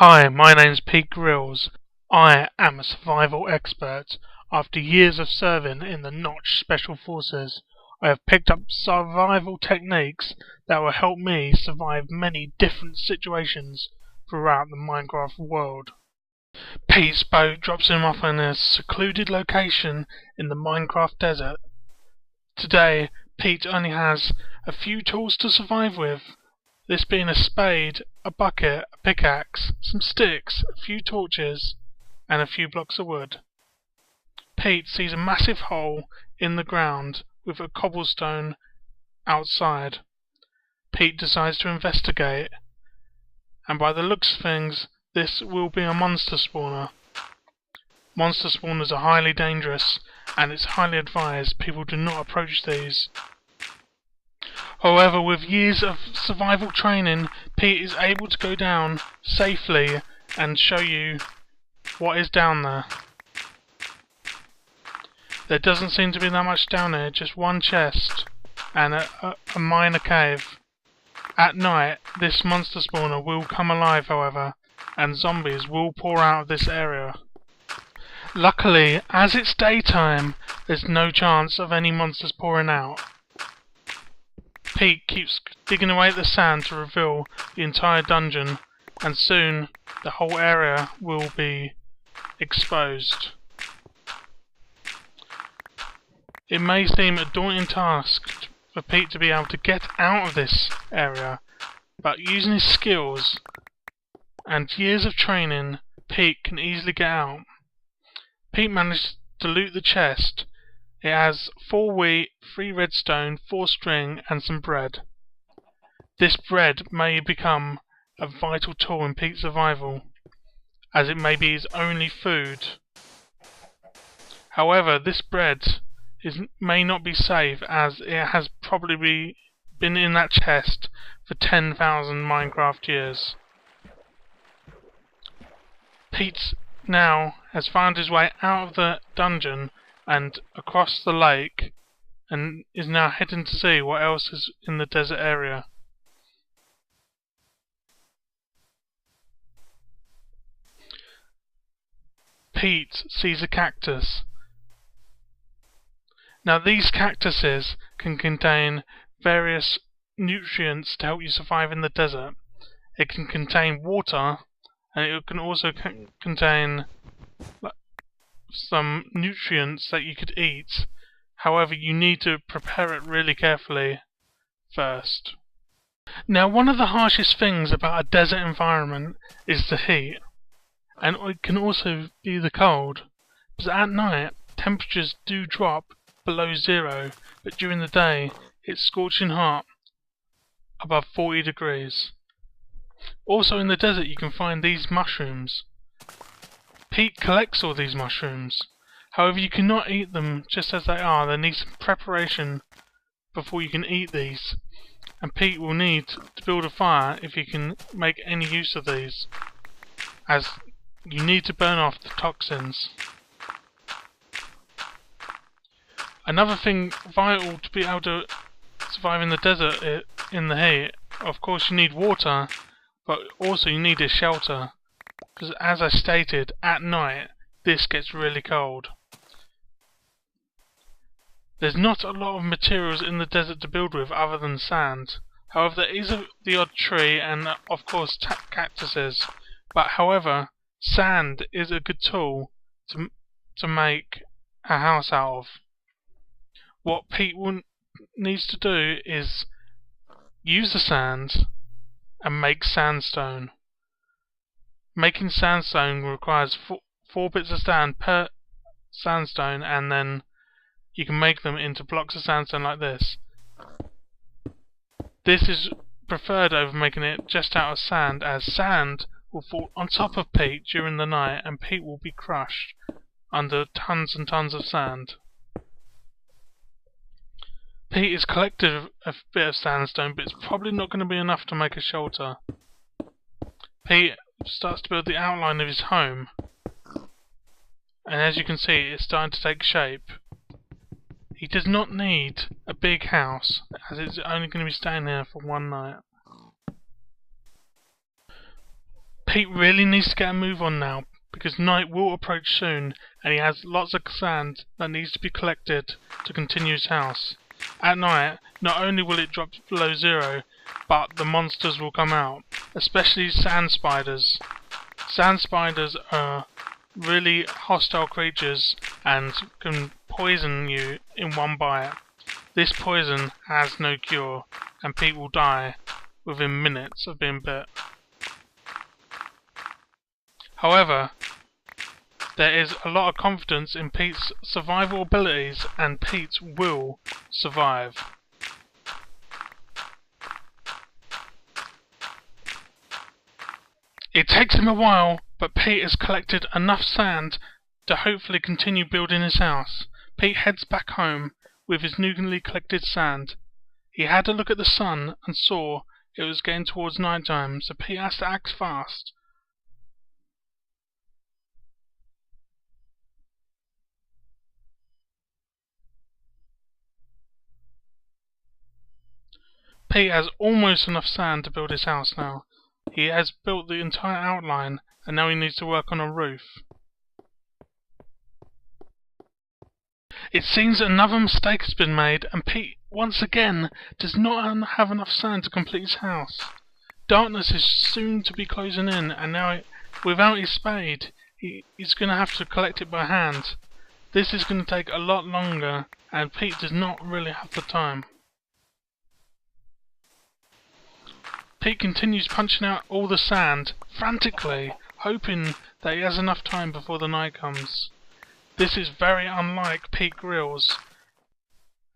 Hi, my name's Pete Grills. I am a survival expert. After years of serving in the Notch Special Forces, I have picked up survival techniques that will help me survive many different situations throughout the Minecraft world. Pete's boat drops him off in a secluded location in the Minecraft desert. Today, Pete only has a few tools to survive with. This being a spade, a bucket, a pickaxe, some sticks, a few torches, and a few blocks of wood. Pete sees a massive hole in the ground with a cobblestone outside. Pete decides to investigate, and by the looks of things, this will be a monster spawner. Monster spawners are highly dangerous, and it's highly advised people do not approach these. However, with years of survival training, Pete is able to go down safely and show you what is down there. There doesn't seem to be that much down there, just one chest and a minor cave. At night, this monster spawner will come alive, however, and zombies will pour out of this area. Luckily, as it's daytime, there's no chance of any monsters pouring out. Pete keeps digging away at the sand to reveal the entire dungeon, and soon the whole area will be exposed. It may seem a daunting task for Pete to be able to get out of this area, but using his skills and years of training, Pete can easily get out. Pete managed to loot the chest. It has 4 wheat, 3 redstone, 4 string, and some bread. This bread may become a vital tool in Pete's survival, as it may be his only food. However, this bread may not be safe, as it has probably been in that chest for 10,000 Minecraft years. Pete now has found his way out of the dungeon and across the lake, and is now heading to see what else is in the desert area. Pete sees a cactus. Now these cactuses can contain various nutrients to help you survive in the desert. It can contain water, and it can also contain some nutrients that you could eat. However, you need to prepare it really carefully first. Now, one of the harshest things about a desert environment is the heat, and it can also be the cold. Because at night, temperatures do drop below 0, but during the day, it's scorching hot, above 40 degrees. Also in the desert, you can find these mushrooms. Pete collects all these mushrooms. However, you cannot eat them just as they are. There needs some preparation before you can eat these. And Pete will need to build a fire if you can make any use of these, as you need to burn off the toxins. Another thing vital to be able to survive in the desert in the heat, of course you need water, but also you need a shelter. Because as I stated, at night this gets really cold. There's not a lot of materials in the desert to build with other than sand. However, there is the odd tree and of course cactuses. But however, sand is a good tool to make a house out of. What Pete needs to do is use the sand and make sandstone. Making sandstone requires 4 bits of sand per sandstone, and then you can make them into blocks of sandstone like this. This is preferred over making it just out of sand, as sand will fall on top of Pete during the night and Pete will be crushed under tons and tons of sand. Pete has collected a bit of sandstone, but it's probably not going to be enough to make a shelter. Pete starts to build the outline of his home, and as you can see, it's starting to take shape. He does not need a big house, as it's only going to be staying here for one night. Pete really needs to get a move on now, because night will approach soon, and he has lots of sand that needs to be collected to continue his house. At night, not only will it drop below zero, but the monsters will come out, especially sand spiders. Sand spiders are really hostile creatures and can poison you in one bite. This poison has no cure, and Pete will die within minutes of being bit. However, there is a lot of confidence in Pete's survival abilities, and Pete will survive. It takes him a while, but Pete has collected enough sand to hopefully continue building his house. Pete heads back home with his newly collected sand. He had a look at the sun and saw it was getting towards night time, so Pete has to act fast. Pete has almost enough sand to build his house now. He has built the entire outline, and now he needs to work on a roof. It seems another mistake has been made, and Pete, once again, does not have enough sand to complete his house. Darkness is soon to be closing in, and now, without his spade, he's going to have to collect it by hand. This is going to take a lot longer, and Pete does not really have the time. Pete continues punching out all the sand, frantically, hoping that he has enough time before the night comes. This is very unlike Pete Grills,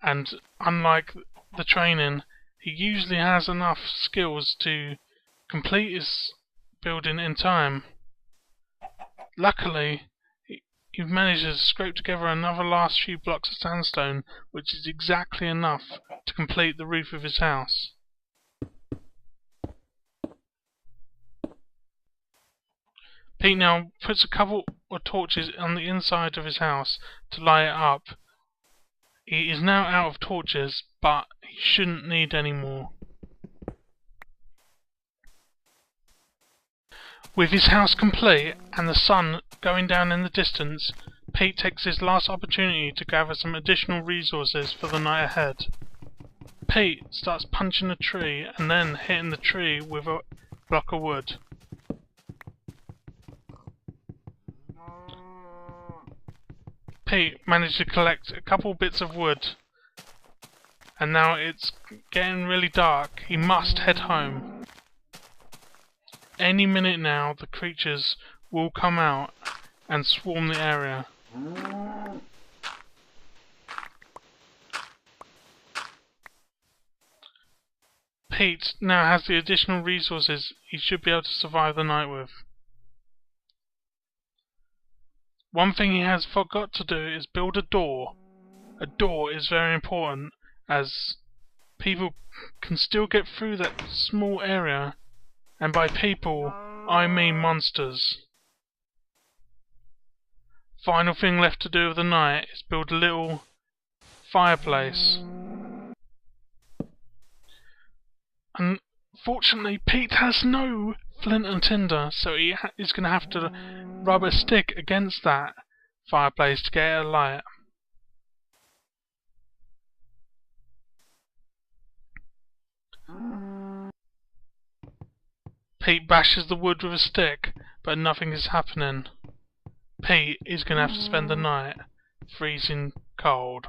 and unlike the training, he usually has enough skills to complete his building in time. Luckily, he managed to scrape together another last few blocks of sandstone, which is exactly enough to complete the roof of his house. Pete now puts a couple of torches on the inside of his house to light it up. He is now out of torches, but he shouldn't need any more. With his house complete and the sun going down in the distance, Pete takes his last opportunity to gather some additional resources for the night ahead. Pete starts punching a tree and then hitting the tree with a block of wood. Pete managed to collect a couple bits of wood, and now it's getting really dark. He must head home. Any minute now, the creatures will come out and swarm the area. Pete now has the additional resources he should be able to survive the night with. One thing he has forgot to do is build a door. A door is very important, as people can still get through that small area, and by people, I mean monsters. Final thing left to do of the night is build a little fireplace. Unfortunately, Pete has no flint and tinder, so he is going to have to rub a stick against that fireplace to get it alight. Pete bashes the wood with a stick, but nothing is happening. Pete is going to have to spend the night freezing cold.